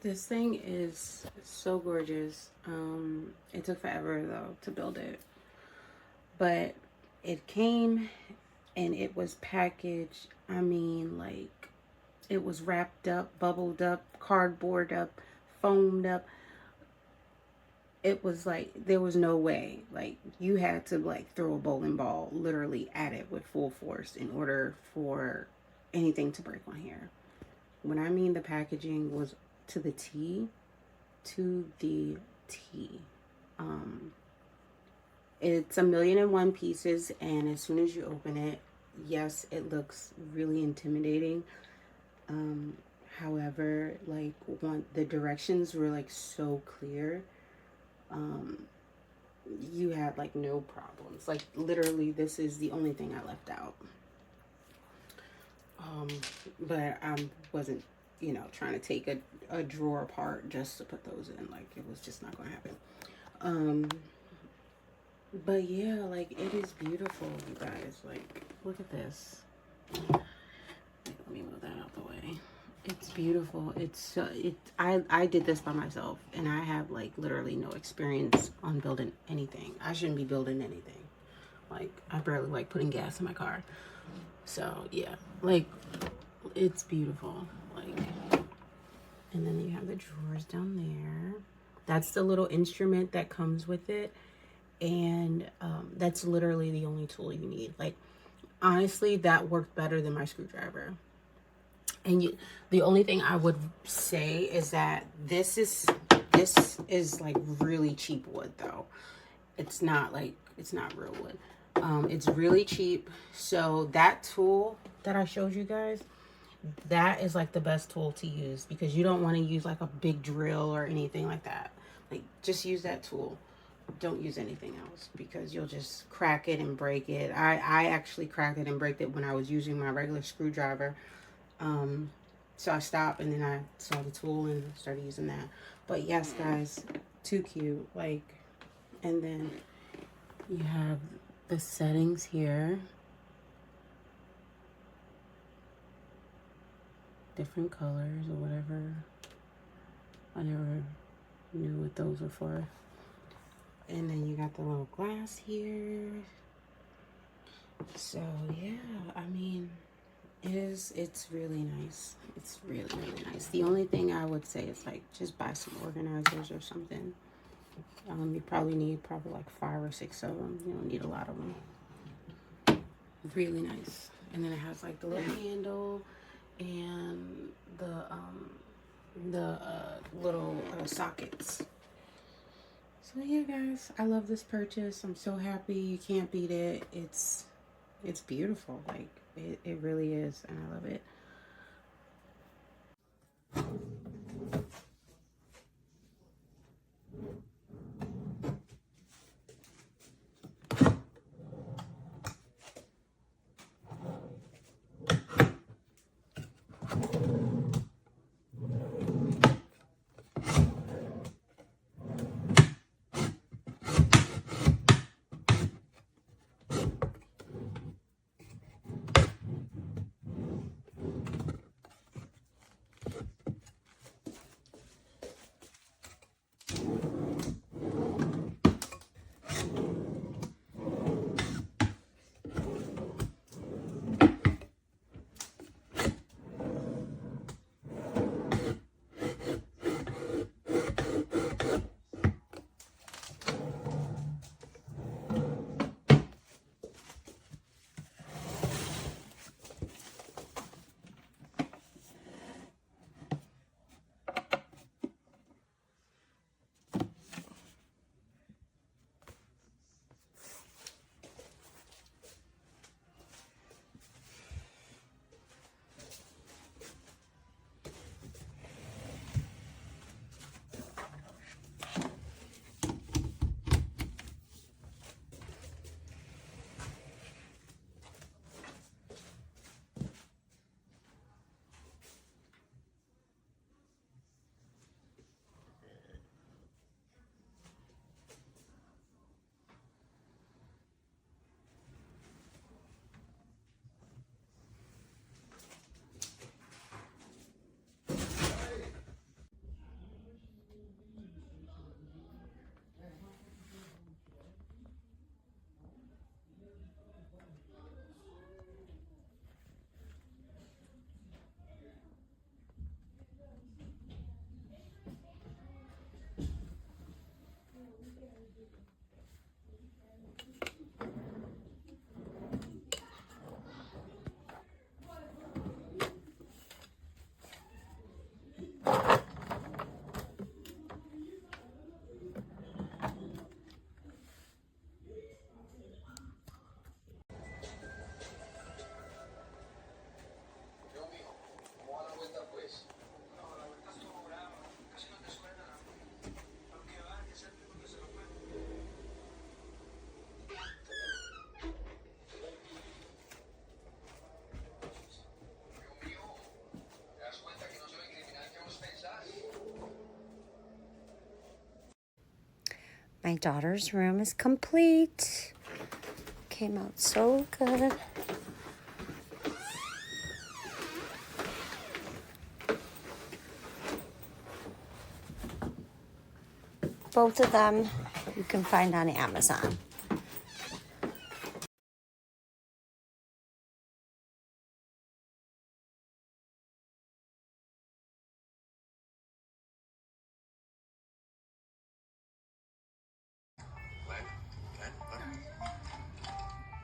This thing is so gorgeous. It took forever though to build it, but it came and it was packaged. I mean, like, it was wrapped up, bubbled up, cardboard up, foamed up. It was like there was no way. Like, you had to like throw a bowling ball literally at it with full force in order for anything to break on here. When I mean the packaging was to the T, to the T. It's 1,000,001 pieces, and as soon as you open it, yes, it looks really intimidating. However, like, the directions were like so clear. You had like no problems. Like, literally, this is the only thing I left out. But I wasn't, trying to take a drawer apart just to put those in. Like, it was just not gonna happen. But yeah, like, it is beautiful, you guys. Like, look at this. Let me move that out the way. It's beautiful. I did this by myself, and I have like literally no experience on building anything. I shouldn't be building anything. Like, I barely like putting gas in my car. So yeah, like, it's beautiful. Like, and then you have the drawers down there. That's the little instrument that comes with it. And that's literally the only tool you need. Like, honestly, that worked better than my screwdriver. And the only thing I would say is that this is like really cheap wood though. It's not real wood. It's really cheap. So that tool that I showed you guys, that is like the best tool to use, because you don't want to use like a big drill or anything like that. Like, just use that tool. Don't use anything else, because you'll just crack it and break it. I actually cracked it and broke it when I was using my regular screwdriver. So I stopped, and then I saw the tool and started using that. But yes, guys, too cute. Like, and then you have the settings here. Different colors or whatever. I never knew what those were for. And then you got the little glass here. So yeah, I mean, it's really nice. It's really, really nice. The only thing I would say is, like, just buy some organizers or something. You probably need like 5 or 6 of them. You don't need a lot of them. Really nice. And then it has like the little handle and the little sockets. So yeah, guys, I love this purchase. I'm so happy. You can't beat it. It's beautiful. Like, it really is, and I love it. My daughter's room is complete. Came out so good. Both of them you can find on Amazon.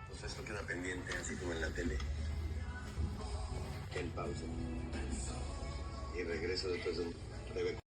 Pues esto queda pendiente, así como en la tele. En pausa. Y regreso después de un breve